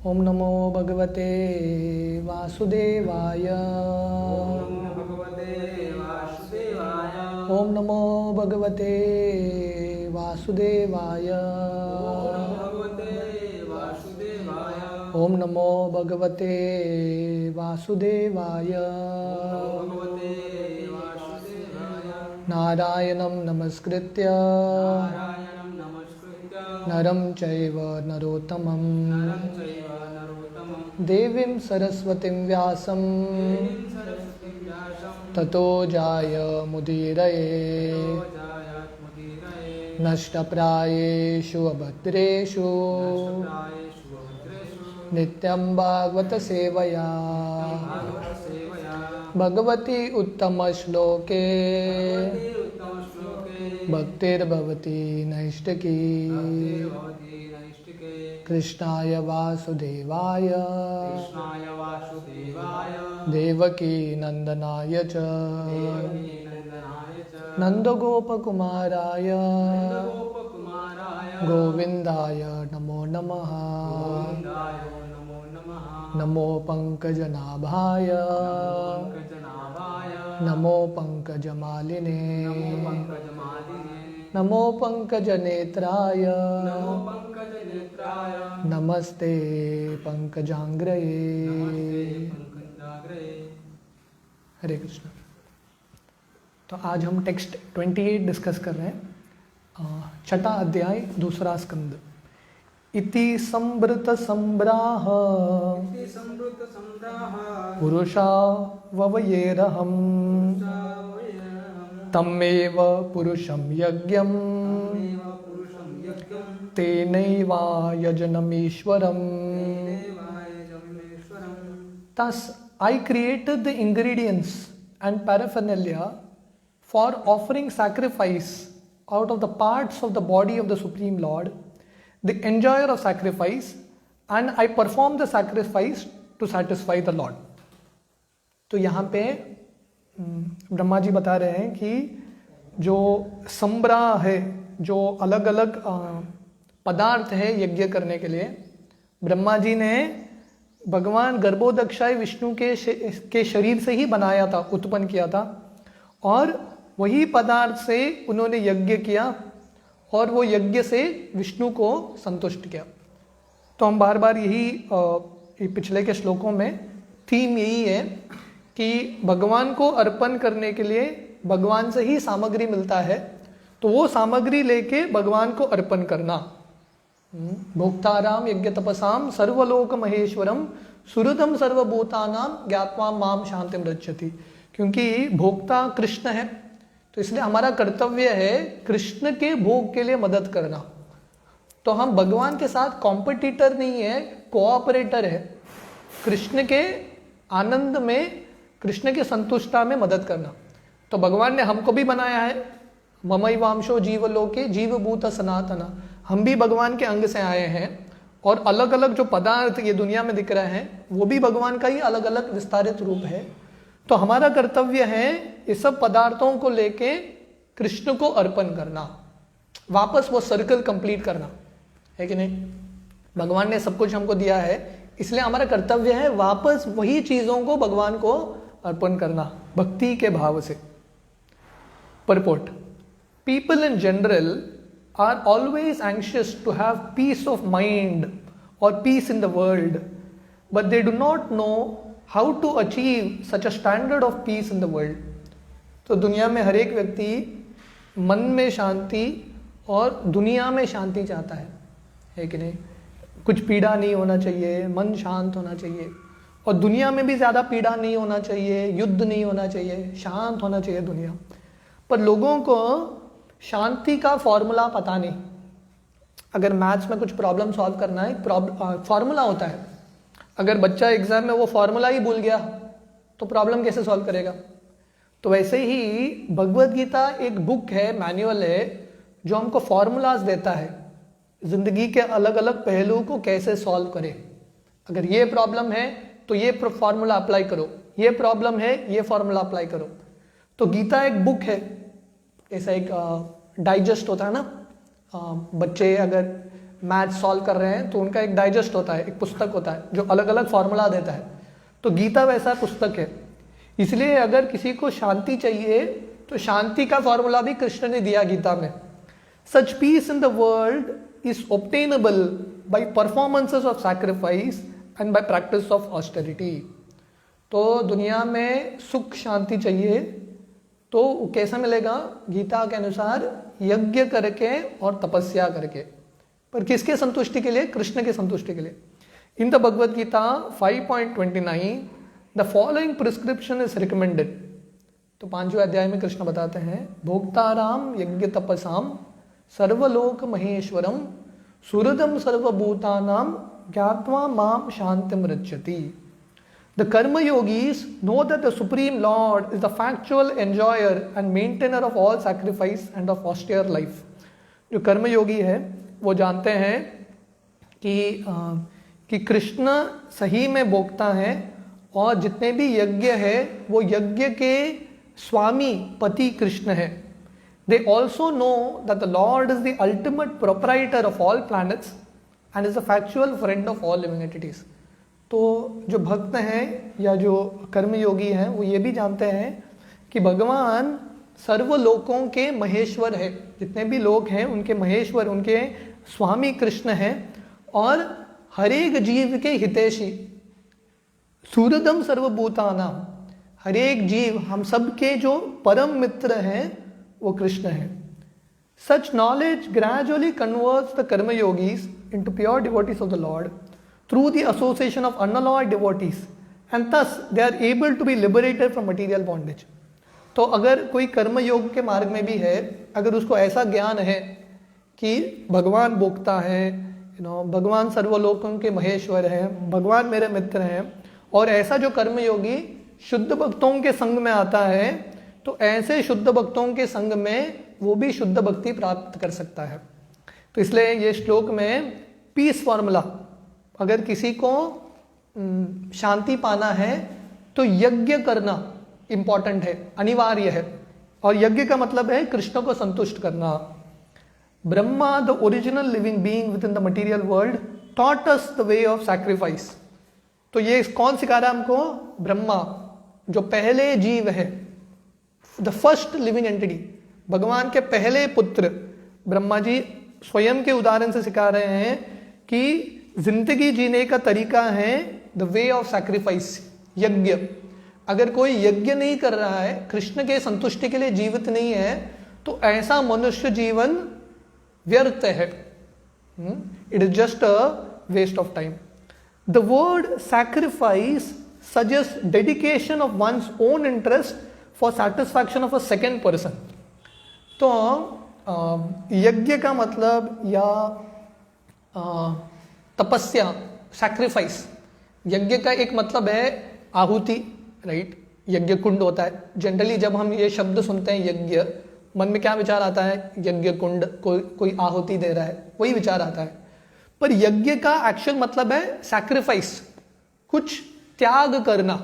ओम नमो भगवते वासुदेवाय। ओम नमो भगवते वासुदेवाय। ओम नमो भगवते वासुदेवाय। नारायणं नमस्कृत्य नरं चैव नरोत्तमं देवीं सरस्वतीं व्यासं ततो जायमुदीरये। नष्टप्रायेषु अभद्रेषु नित्यं भागवत सेवया भगवती उत्तमश्लोके भक्तिर्भवति नैष्टिकी। कृष्णाय वासुदेवाय देवकी नंदनाय च नंदगोपकुमाराय गोविंदाय नमो नमः। नमो पंकजनाभाय नमो पंकजमालिने नमो पंकजनेत्राय नमस्ते पंकजांग्रये। हरे कृष्ण। तो आज हम टेक्स्ट 28 डिस्कस कर रहे हैं। छठा अध्याय दूसरा स्कंद। इति संवृत संब्राह पुरुषा ववयेरहम् तमेव पुरुषं यज्ञं तेनैवायजनमीश्वरम्। Thus I created the ingredients and paraphernalia for offering sacrifice out of the parts of the body of the Supreme Lord, the enjoyer of sacrifice, and I perform the sacrifice to satisfy the Lord. तो यहाँ पे ब्रह्मा जी बता रहे हैं कि जो संब्रा है, जो अलग अलग पदार्थ है यज्ञ करने के लिए, ब्रह्मा जी ने भगवान गर्भोदक्षाय विष्णु के शरीर से ही बनाया था, उत्पन्न किया था, और वही पदार्थ से उन्होंने यज्ञ किया और वो यज्ञ से विष्णु को संतुष्ट किया। तो हम बार बार यही पिछले के श्लोकों में थीम यही है कि भगवान को अर्पण करने के लिए भगवान से ही सामग्री मिलता है, तो वो सामग्री लेके भगवान को अर्पण करना। भोक्ताराम यज्ञ तपसाम सर्वलोक महेश्वरम सुहृदम सर्वभूतानाम ज्ञात्वा माम शांतिम रक्षति। क्योंकि भोक्ता कृष्ण है, तो इसलिए हमारा कर्तव्य है कृष्ण के भोग के लिए मदद करना। तो हम भगवान के साथ कॉम्पिटिटर नहीं है, कोऑपरेटर है। कृष्ण के आनंद में, कृष्ण के संतुष्टा में मदद करना। तो भगवान ने हमको भी बनाया है, ममैवांशो जीवलोके जीवभूत सनातना। हम भी भगवान के अंग से आए हैं, और अलग अलग जो पदार्थ ये दुनिया में दिख रहे हैं वो भी भगवान का ही अलग अलग विस्तारित रूप है। तो हमारा कर्तव्य है ये सब पदार्थों को लेके कृष्ण को अर्पण करना, वापस वो सर्कल कंप्लीट करना, है कि नहीं। भगवान ने सब कुछ हमको दिया है, इसलिए हमारा कर्तव्य है वापस वही चीजों को भगवान को अर्पण करना भक्ति के भाव से। Purport: People in general are always anxious to have peace of mind or peace in the world, but they do not know how to achieve such a standard of peace in the world. तो दुनिया में हर एक व्यक्ति मन में शांति और दुनिया में शांति चाहता है कि नहीं। कुछ पीड़ा नहीं होना चाहिए, मन शांत होना चाहिए, और दुनिया में भी ज़्यादा पीड़ा नहीं होना चाहिए, युद्ध नहीं होना चाहिए, शांत होना चाहिए दुनिया। पर लोगों को शांति का फॉर्मूला पता नहीं। अगर मैथ्स में कुछ प्रॉब्लम सॉल्व करना है, फॉर्मूला होता है। अगर बच्चा एग्जाम में वो फॉर्मूला ही भूल गया तो प्रॉब्लम कैसे सॉल्व करेगा। तो वैसे ही भगवद गीता एक बुक है, मैनुअल है, जो हमको फॉर्मूलाज देता है जिंदगी के अलग अलग पहलू को कैसे सॉल्व करें। अगर ये प्रॉब्लम है तो ये फॉर्मूला अप्लाई करो, ये प्रॉब्लम है ये फॉर्मूला अप्लाई करो। तो गीता एक बुक है, ऐसा एक डाइजेस्ट होता है ना। बच्चे अगर मैथ सॉल्व कर रहे हैं तो उनका एक डाइजेस्ट होता है, एक पुस्तक होता है जो अलग अलग फॉर्मूला देता है। तो गीता वैसा पुस्तक है। इसलिए अगर किसी को शांति चाहिए तो शांति का फॉर्मूला भी कृष्ण ने दिया गीता में। Such peace in the world is obtainable by performances of sacrifice and by practice of austerity. तो दुनिया में सुख शांति चाहिए तो कैसा मिलेगा? गीता के अनुसार यज्ञ करके और तपस्या करके। पर किसके संतुष्टि के लिए? कृष्ण के संतुष्टि के लिए। In the Bhagavad Gita 5.29 the following prescription is recommended. तो 5वें अध्याय में कृष्ण बताते हैं, भोक्ताराम यज्ञ तपसाम सर्वलोक महेश्वरम सुहृदम सर्वभूतानां ज्ञात्वा माम शांतिम रज्यति। The karma yogis know that the Supreme Lord is the factual enjoyer and maintainer of all sacrifice and of austere life. जो कर्म योगी है वो जानते हैं कि कृष्ण सही में भोक्ता है और जितने भी यज्ञ है वो यज्ञ के स्वामी पति कृष्ण है। They also know that the Lord is the ultimate proprietor of all planets and is the factual friend of all living entities. तो जो भक्त हैं या जो कर्मयोगी हैं वो ये भी जानते हैं कि भगवान सर्वलोकों के महेश्वर है, जितने भी लोग हैं उनके महेश्वर, उनके स्वामी कृष्ण हैं और हर एक जीव के हितैषी। सुहृदम सर्वभूतानां, हर एक जीव हम सब के जो परम मित्र हैं वो कृष्ण है। Such knowledge gradually converts the karmayogis into pure devotees of the lord through the association of unalloyed devotees and thus they are able to be liberated from material bondage. तो अगर कोई कर्म योग के मार्ग में भी है, अगर उसको ऐसा ज्ञान है कि भगवान भोक्ता है, भगवान सर्वलोकों के महेश्वर है, भगवान मेरे मित्र हैं, और ऐसा जो कर्म योगी शुद्ध भक्तों के संग में आता है तो ऐसे शुद्ध भक्तों के संग में वो भी शुद्ध भक्ति प्राप्त कर सकता है। तो इसलिए ये श्लोक में पीस फॉर्मूला, अगर किसी को शांति पाना है तो यज्ञ करना इंपॉर्टेंट है, अनिवार्य है। और यज्ञ का मतलब है कृष्ण को संतुष्ट करना। Brahma the original living being with in the material world taught us the way of sacrifice. तो ये कौन सिखा रहा है हमको? ब्रह्मा, जो पहले जीव है, द फर्स्ट लिविंग एंटिटी, भगवान के पहले पुत्र ब्रह्मा जी स्वयं के उदाहरण से सिखा रहे हैं कि जिंदगी जीने का तरीका है द वे ऑफ सैक्रिफाइस, यज्ञ। अगर कोई यज्ञ नहीं कर रहा है, कृष्ण के संतुष्टि के लिए जीवित नहीं है, तो ऐसा मनुष्य जीवन व्यर्थ है। It is just a waste of time. The word sacrifice suggest dedication of one's own interest for satisfaction of a second person. तो यज्ञ का मतलब या तपस्या, सैक्रिफाइस, यज्ञ का एक मतलब है आहुति, राइट? यज्ञ कुंड होता है। जनरली जब हम ये शब्द सुनते हैं यज्ञ, मन में क्या विचार आता है? यज्ञ कुंड, कोई आहुति दे रहा है, वही विचार आता है। पर यज्ञ का एक्चुअल मतलब है सैक्रिफाइस, कुछ त्याग करना।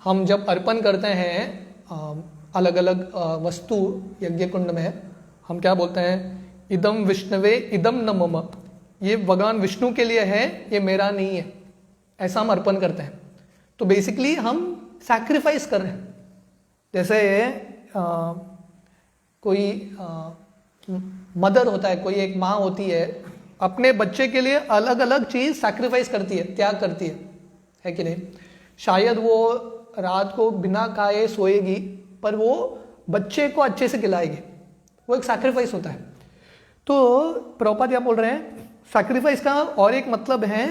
हम जब अर्पण करते हैं अलग अलग वस्तु यज्ञ कुंड में, हम क्या बोलते हैं? इदम विष्णवे इदम न मम, ये भगवान विष्णु के लिए है, ये मेरा नहीं है, ऐसा हम अर्पण करते हैं। तो बेसिकली हम सैक्रिफाइस कर रहे हैं। जैसे कोई मदर होता है, कोई एक माँ होती है, अपने बच्चे के लिए अलग अलग चीज सैक्रिफाइस करती है, त्याग करती है कि नहीं? शायद वो रात को बिना खाए सोएगी पर वो बच्चे को अच्छे से खिलाएगी, वो एक सैक्रिफाइस होता है। तो प्रभुपाद क्या बोल रहे हैं? सैक्रिफाइस का और एक मतलब है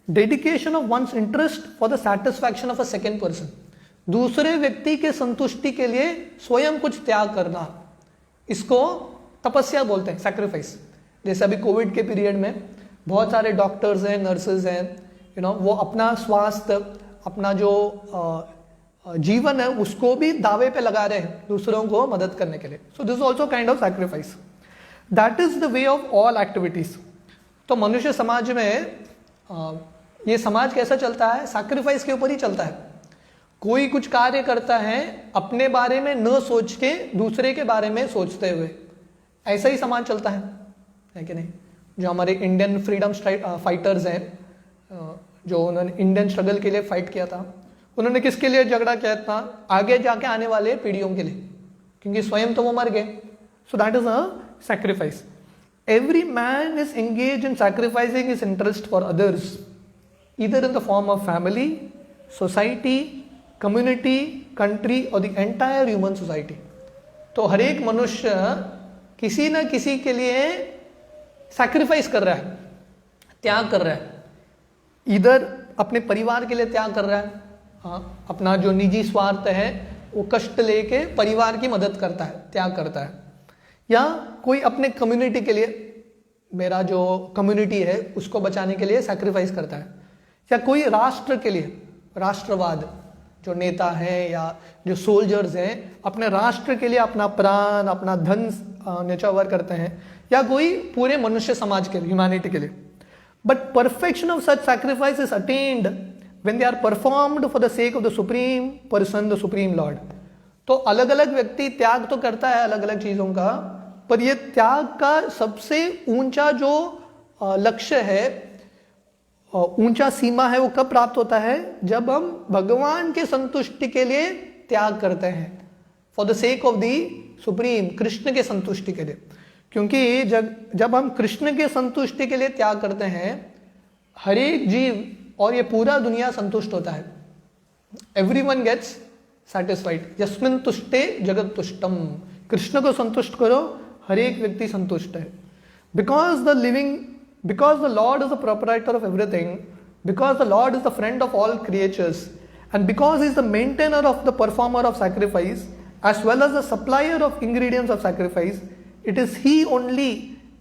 dedication of one's interest for the satisfaction of a second person, दूसरे व्यक्ति के संतुष्टि के लिए स्वयं कुछ त्याग करना, इसको तपस्या बोलते हैं, सैक्रिफाइस। जैसे अभी कोविड के पीरियड में बहुत सारे डॉक्टर्स हैं, नर्सेज हैं, वो अपना स्वास्थ्य, अपना जो जीवन है उसको भी दावे पे लगा रहे हैं दूसरों को मदद करने के लिए। So this is also kind of sacrifice. That is the way of all activities. तो मनुष्य समाज में ये समाज कैसा चलता है? सैक्रिफाइस के ऊपर ही चलता है। कोई कुछ कार्य करता है अपने बारे में न सोच के दूसरे के बारे में सोचते हुए, ऐसा ही समाज चलता है कि नहीं? जो हमारे इंडियन फ्रीडम फाइटर्स हैं, जो उन्होंने इंडियन स्ट्रगल के लिए फाइट किया था, उन्होंने किसके लिए झगड़ा किया था? आगे जाके आने वाले पीढ़ियों के लिए, क्योंकि स्वयं तो वो मर गए। So that is a sacrifice. Every man is engage in sacrificing his interest for others, either in the form of family, society, community, country और द एंटायर ह्यूमन सोसाइटी। तो हर एक मनुष्य किसी न किसी के लिए सैक्रिफाइस कर रहा है, त्याग कर रहा है। इधर अपने परिवार के लिए त्याग कर रहा है, हाँ, अपना जो निजी स्वार्थ है वो कष्ट लेके परिवार की मदद करता है, त्याग करता है। या कोई अपने कम्युनिटी के लिए, मेरा जो कम्युनिटी है उसको बचाने के लिए सैक्रिफाइस करता है। या कोई राष्ट्र के लिए, राष्ट्रवाद, जो नेता हैं या जो सोल्जर्स हैं अपने राष्ट्र के लिए अपना प्राण, अपना धन न्यौछावर करते हैं। या कोई पूरे मनुष्य समाज के लिए, ह्यूमैनिटी के लिए। But perfection of such sacrifice is attained when they are performed for the sake of the supreme person, the supreme lord. तो अलग अलग व्यक्ति त्याग तो करता है अलग अलग चीजों का, पर यह त्याग का सबसे ऊंचा जो लक्ष्य है, ऊंचा सीमा है, वो कब प्राप्त होता है? जब हम भगवान के संतुष्टि के लिए त्याग करते हैं, for the sake of the supreme, Krishna के संतुष्टि के लिए। क्योंकि जब हम कृष्ण के संतुष्टि के लिए त्याग करते हैं, हर एक जीव और ये पूरा दुनिया संतुष्ट होता है। Everyone gets satisfied. यस्मिन तुष्टे जगत तुष्टम, कृष्ण को संतुष्ट करो, हर एक व्यक्ति संतुष्ट है। Because the Lord is the proprietor of everything, because the Lord is the friend of all creatures, and because He is the maintainer of the performer of sacrifice, as well as the supplier of ingredients of sacrifice, it is He only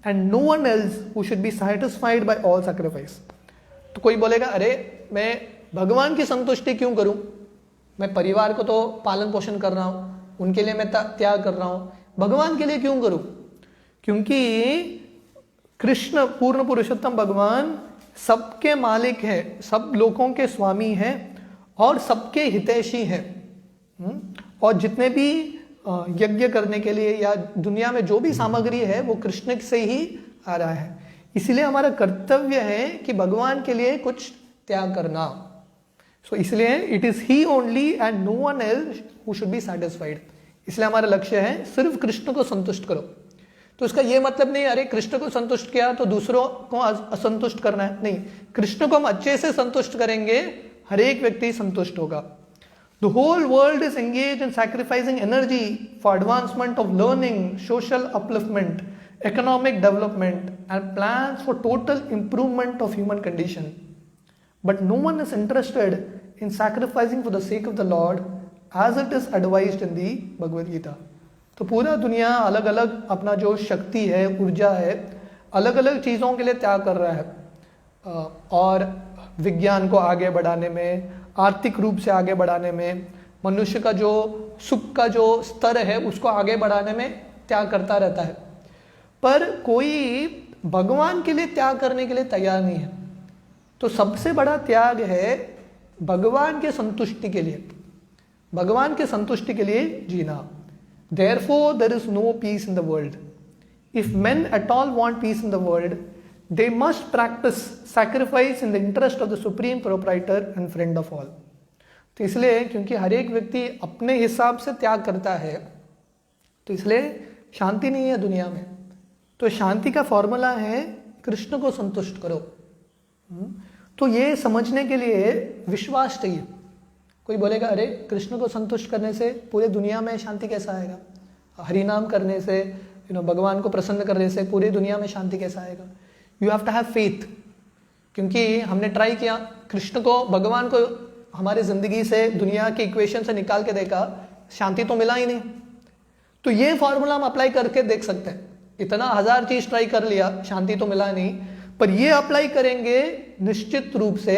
and no one else who should be satisfied by all sacrifice. तो कोई बोलेगा, अरे मैं भगवान की संतुष्टि क्यों करूं? मैं परिवार को तो पालन पोषण कर रहा हूं, उनके लिए मैं त्याग कर रहा हूं, भगवान के लिए क्यों करूं? क्योंकि कृष्ण पूर्ण पुरुषोत्तम भगवान सबके मालिक है, सब लोगों के स्वामी हैं और सबके हितैषी हैं। और जितने भी यज्ञ करने के लिए या दुनिया में जो भी सामग्री है वो कृष्ण से ही आ रहा है। इसलिए हमारा कर्तव्य है कि भगवान के लिए कुछ त्याग करना। सो इसलिए it is he only and no one else who should be satisfied. इसलिए हमारा लक्ष्य है सिर्फ कृष्ण को संतुष्ट करो। तो इसका ये मतलब नहीं अरे कृष्ण को संतुष्ट किया तो दूसरों को असंतुष्ट करना है, नहीं। कृष्ण को हम अच्छे से संतुष्ट करेंगे, हर एक व्यक्ति संतुष्ट होगा। The whole world is engaged in sacrificing energy for advancement of learning, social upliftment, economic development, and plans for total improvement of human condition. But no one is interested in sacrificing for the sake of the Lord, as it is advised in the Bhagavad Gita. तो पूरा दुनिया अलग अलग अपना जो शक्ति है, ऊर्जा है, अलग अलग चीज़ों के लिए त्याग कर रहा है। और विज्ञान को आगे बढ़ाने में, आर्थिक रूप से आगे बढ़ाने में, मनुष्य का जो सुख का जो स्तर है उसको आगे बढ़ाने में त्याग करता रहता है। पर कोई भगवान के लिए त्याग करने के लिए तैयार नहीं है। तो सबसे बड़ा त्याग है भगवान के संतुष्टि के लिए, भगवान के संतुष्टि के लिए जीना। Therefore, there is no peace in the world. If men at all want peace in the world, they must practice sacrifice in the interest of the supreme proprietor and friend of all. तो इसलिए क्योंकि हर एक व्यक्ति अपने हिसाब से त्याग करता है, तो इसलिए शांति नहीं है दुनिया में। तो शांति का फॉर्मूला है कृष्ण को संतुष्ट करो। तो ये समझने के लिए विश्वास चाहिए। कोई बोलेगा अरे कृष्ण को संतुष्ट करने से पूरे दुनिया में शांति कैसा आएगा? हरिनाम करने से, भगवान को प्रसन्न करने से पूरी दुनिया में शांति कैसा आएगा? You have to have faith. क्योंकि हमने ट्राई किया, कृष्ण को, भगवान को हमारी जिंदगी से, दुनिया के इक्वेशन से निकाल के देखा, शांति तो मिला ही नहीं। तो ये फॉर्मूला हम अप्लाई करके देख सकते हैं। इतना 1000 चीज ट्राई कर लिया, शांति तो मिला नहीं, पर ये अप्लाई करेंगे निश्चित रूप से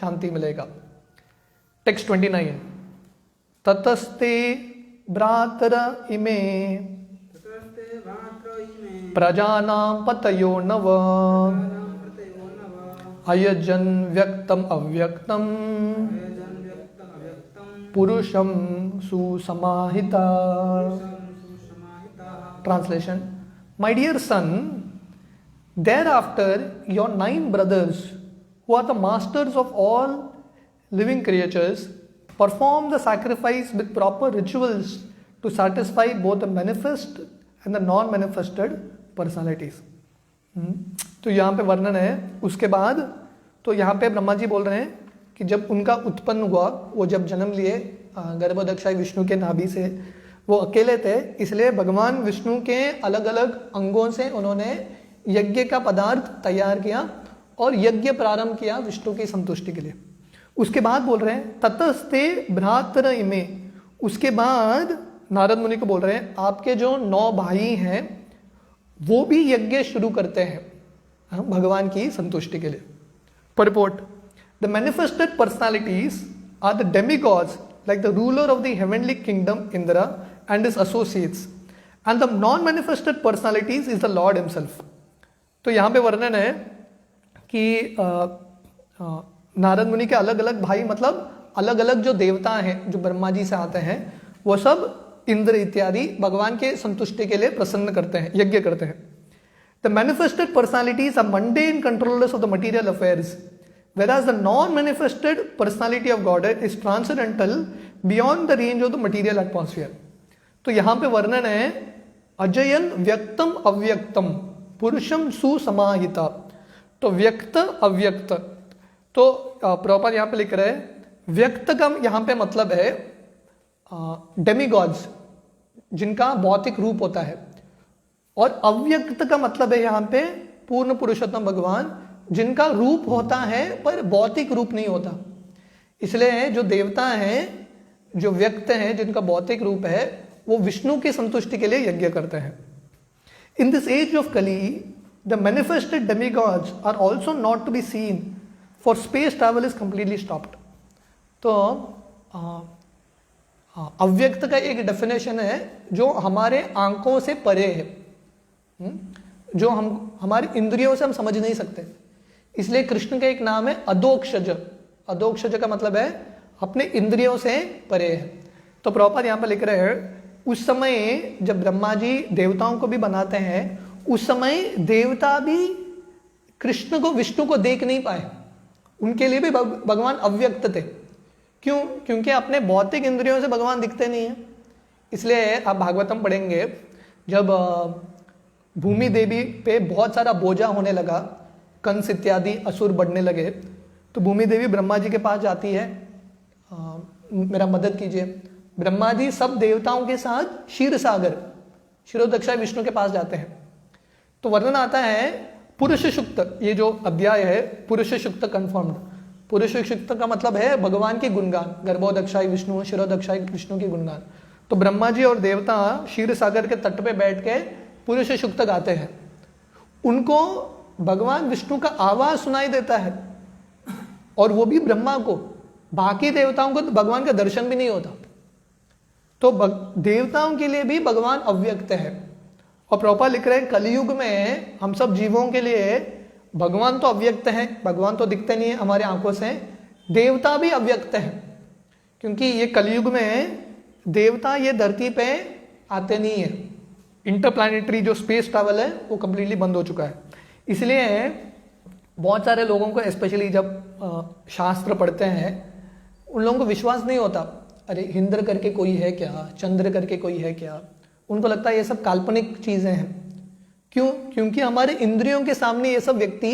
शांति मिलेगा। टेक्स्ट 29, ततस्ते भ्रातर इमे प्रजानां पतयो नव अयजन व्यक्तम अव्यक्तम पुरुषम सुसमाहिता। Translation: My dear son, Thereafter, your 9 brothers, who are the masters of all living creatures, perform the sacrifice with proper rituals to satisfy both the manifest and the non-manifested personalities. तो यहाँ पे वर्णन है उसके बाद। तो यहाँ पे ब्रह्मा जी बोल रहे हैं कि जब उनका उत्पन्न हुआ, वो जब जन्म लिए गर्भोदक्षाई विष्णु के नाभि से, वो अकेले थे, इसलिए भगवान विष्णु के अलग अलग अंगों से उन्होंने यज्ञ का पदार्थ तैयार किया और यज्ञ प्रारंभ किया विष्णु की संतुष्टि के लिए। उसके बाद बोल रहे हैं ततस्ते भ्रातर इमे, उसके बाद नारद मुनि को बोल रहे हैं आपके जो 9 भाई हैं वो भी यज्ञ शुरू करते हैं भगवान की संतुष्टि के लिए। Purport: The manifested personalities are the demigods, like the ruler of the heavenly kingdom Indra and his associates, and the non-manifested personalities is the Lord himself. तो यहाँ पे वर्णन है कि नारद मुनि के अलग अलग भाई, मतलब अलग अलग जो देवता हैं जो ब्रह्मा जी से आते हैं, वो सब इंद्र इत्यादि भगवान के संतुष्टि के लिए प्रसन्न करते हैं, यज्ञ करते हैं। The manifested personalities are mundane controllers of the material affairs, whereas the non-manifested personality of Godhead is transcendental beyond the range of the material atmosphere. तो यहाँ पे वर्णन है अजयन व्यक्तम अव्यक्तम पुरुषम सुसमाहिता। तो व्यक्त अव्यक्त, तो प्रॉपर यहाँ पे लिख रहे हैं व्यक्त का यहाँ पे मतलब है डेमिगॉड्स जिनका भौतिक रूप होता है, और अव्यक्त का मतलब है यहाँ पे पूर्ण पुरुषोत्तम भगवान जिनका रूप होता है पर भौतिक रूप नहीं होता। इसलिए जो देवता हैं जो व्यक्त हैं जिनका भौतिक रूप है वो विष्णु की संतुष्टि के लिए यज्ञ करते हैं। In this age of Kali the manifested demigods are also not to be seen, for space travel is completely stopped. तो अव्यक्त का एक डेफिनेशन है जो हमारे आंखों से परे है, जो हमारी इंद्रियों से हम समझ नहीं सकते। इसलिए कृष्ण का एक नाम है अदोक्षज। अदोक्षज का मतलब है अपने इंद्रियों से परे है। तो प्रॉपर यहाँ पर लिख रहे हैं उस समय जब ब्रह्मा जी देवताओं को भी बनाते हैं, उस समय देवता भी कृष्ण को विष्णु को देख नहीं पाए, उनके लिए भी भगवान अव्यक्त थे। क्यों? क्योंकि अपने भौतिक इंद्रियों से भगवान दिखते नहीं है। इसलिए आप भागवतम पढ़ेंगे, जब भूमि देवी पे बहुत सारा बोझा होने लगा, कंस इत्यादि असुर बढ़ने लगे, तो भूमि देवी ब्रह्मा जी के पास जाती है, मेरा मदद कीजिए। ब्रह्मा जी सब देवताओं के साथ क्षीर सागर क्षीरोदक्षाई विष्णु के पास जाते हैं। तो वर्णन आता है पुरुष सुक्त, ये जो अध्याय है पुरुष सुक्त कन्फर्म्ड। पुरुष सुक्त का मतलब है भगवान के गुणगान, गर्भोदक्षाई विष्णु क्षीरोदक्षाई विष्णु के गुणगान। तो ब्रह्मा जी और देवता क्षीर सागर के तट पे बैठ के पुरुष सुक्त गाते हैं। उनको भगवान विष्णु का आवाज सुनाई देता है, और वो भी ब्रह्मा को, बाकी देवताओं को तो भगवान का दर्शन भी नहीं होता। तो देवताओं के लिए भी भगवान अव्यक्त है। और प्रॉपर लिख रहे हैं कलयुग में हम सब जीवों के लिए भगवान तो अव्यक्त हैं, भगवान तो दिखते नहीं है हमारे आंखों से, देवता भी अव्यक्त है, क्योंकि ये कलयुग में देवता ये धरती पे आते नहीं है। इंटरप्लैनेटरी जो स्पेस ट्रैवल है वो कंप्लीटली बंद हो चुका है। इसलिए बहुत सारे लोगों को, स्पेशली जब शास्त्र पढ़ते हैं, उन लोगों को विश्वास नहीं होता, अरे इंद्र करके कोई है क्या, चंद्र करके कोई है क्या। उनको लगता है ये सब काल्पनिक चीजें हैं। क्यों? क्योंकि हमारे इंद्रियों के सामने ये सब व्यक्ति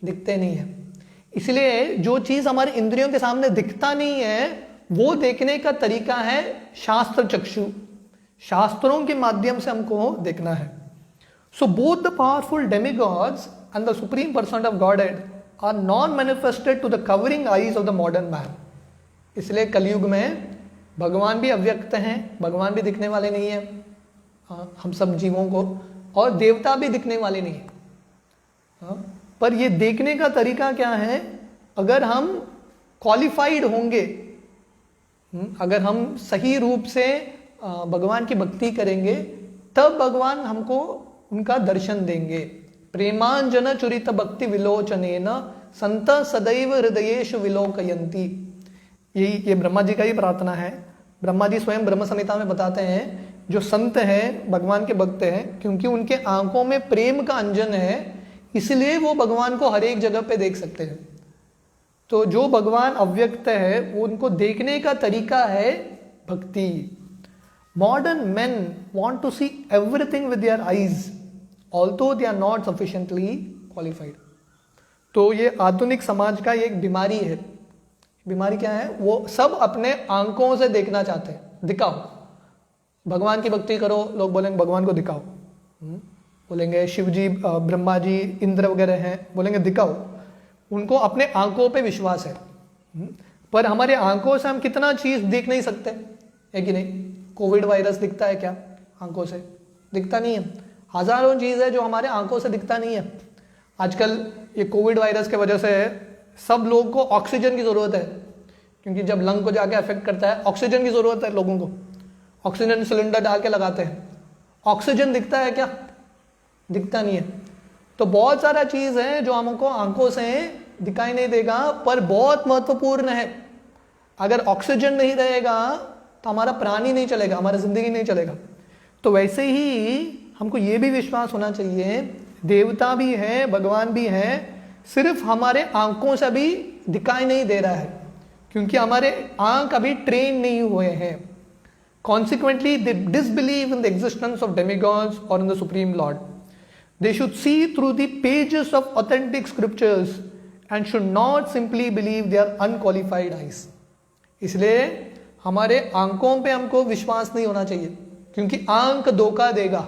दिखते नहीं है। इसलिए जो चीज हमारे इंद्रियों के सामने दिखता नहीं है वो देखने का तरीका है शास्त्र चक्षु। शास्त्रों के माध्यम से हमको देखना है। So both the powerful demigods and the supreme person of godhead are non manifested to the covering eyes of the modern man. इसलिए कलयुग में भगवान भी अव्यक्त हैं, भगवान भी दिखने वाले नहीं है हम सब जीवों को, और देवता भी दिखने वाले नहीं है। पर ये देखने का तरीका क्या है? अगर हम क्वालिफाइड होंगे, अगर हम सही रूप से भगवान की भक्ति करेंगे, तब भगवान हमको उनका दर्शन देंगे। प्रेमांजन चुरित भक्ति विलोचनेन संत सदैव हृदयेषु विलोकयन्ति। ये ब्रह्मा जी का ही प्रार्थना है। ब्रह्मा जी स्वयं ब्रह्म संहिता में बताते हैं जो संत हैं, भगवान के भक्त हैं, क्योंकि उनके आंखों में प्रेम का अंजन है, इसलिए वो भगवान को हर एक जगह पे देख सकते हैं। तो जो भगवान अव्यक्त है वो उनको देखने का तरीका है भक्ति। Modern men want to see everything with their eyes although they are not sufficiently qualified. तो ये आधुनिक समाज का एक बीमारी है। बीमारी क्या है? वो सब अपने आंखों से देखना चाहते हैं। दिखाओ, भगवान की भक्ति करो, लोग बोलेंगे भगवान को दिखाओ। बोलेंगे शिव जी, ब्रह्मा जी, इंद्र वगैरह हैं, बोलेंगे दिखाओ। उनको अपने आंखों पे विश्वास है। पर हमारे आंखों से हम कितना चीज देख नहीं सकते, है कि नहीं? कोविड वायरस दिखता है क्या आंखों से? दिखता नहीं है। हजारों चीज है जो हमारे आंखों से दिखता नहीं है। आजकल ये कोविड वायरस के वजह से सब लोगों को ऑक्सीजन की जरूरत है, क्योंकि जब लंग को जाके अफेक्ट करता है ऑक्सीजन की जरूरत है लोगों को। ऑक्सीजन सिलेंडर डाल के लगाते हैं। ऑक्सीजन दिखता है क्या? दिखता नहीं है। तो बहुत सारा चीज है जो हमको आंखों से दिखाई नहीं देगा, पर बहुत महत्वपूर्ण है। अगर ऑक्सीजन नहीं रहेगा तो हमारा प्राण ही नहीं चलेगा, हमारा जिंदगी नहीं चलेगा। तो वैसे ही हमको ये भी विश्वास होना चाहिए, देवता भी है, भगवान भी है, सिर्फ हमारे आंखों से भी दिखाई नहीं दे रहा है, क्योंकि हमारे आंख अभी ट्रेन नहीं हुए हैं। Consequently they disbelieve in the existence of demigods और in the supreme lord. They should see through the pages of authentic scriptures and should not simply believe their unqualified eyes. इसलिए हमारे आंखों पे हमको विश्वास नहीं होना चाहिए, क्योंकि आंख धोखा देगा,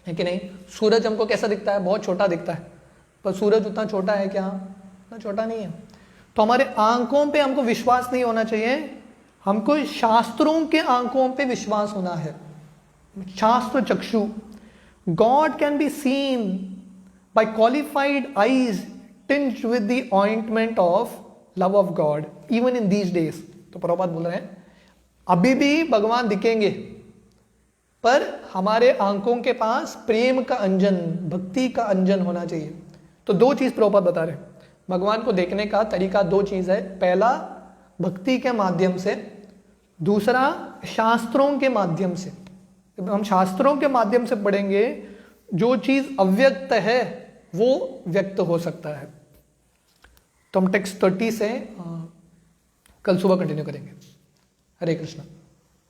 है कि नहीं? सूरज हमको कैसा दिखता है? बहुत छोटा दिखता है, पर सूरज उतना छोटा है क्या? उतना छोटा नहीं है। तो हमारे आंखों पे हमको विश्वास नहीं होना चाहिए, हमको शास्त्रों के आंखों पे विश्वास होना है। शास्त्र चक्षु, God can be seen by qualified eyes tinged with the ointment of love of God even in these days। तो प्रभुपाद बोल रहे हैं अभी भी भगवान दिखेंगे, पर हमारे आंखों के पास प्रेम का अंजन, भक्ति का अंजन होना चाहिए। तो दो चीज प्रभुपाद बता रहे हैं। भगवान को देखने का तरीका दो चीज है, पहला भक्ति के माध्यम से, दूसरा शास्त्रों के माध्यम से। हम शास्त्रों के माध्यम से पढ़ेंगे, जो चीज अव्यक्त है वो व्यक्त हो सकता है। तो हम टेक्स्ट 30 से कल सुबह कंटिन्यू करेंगे। हरे कृष्णा।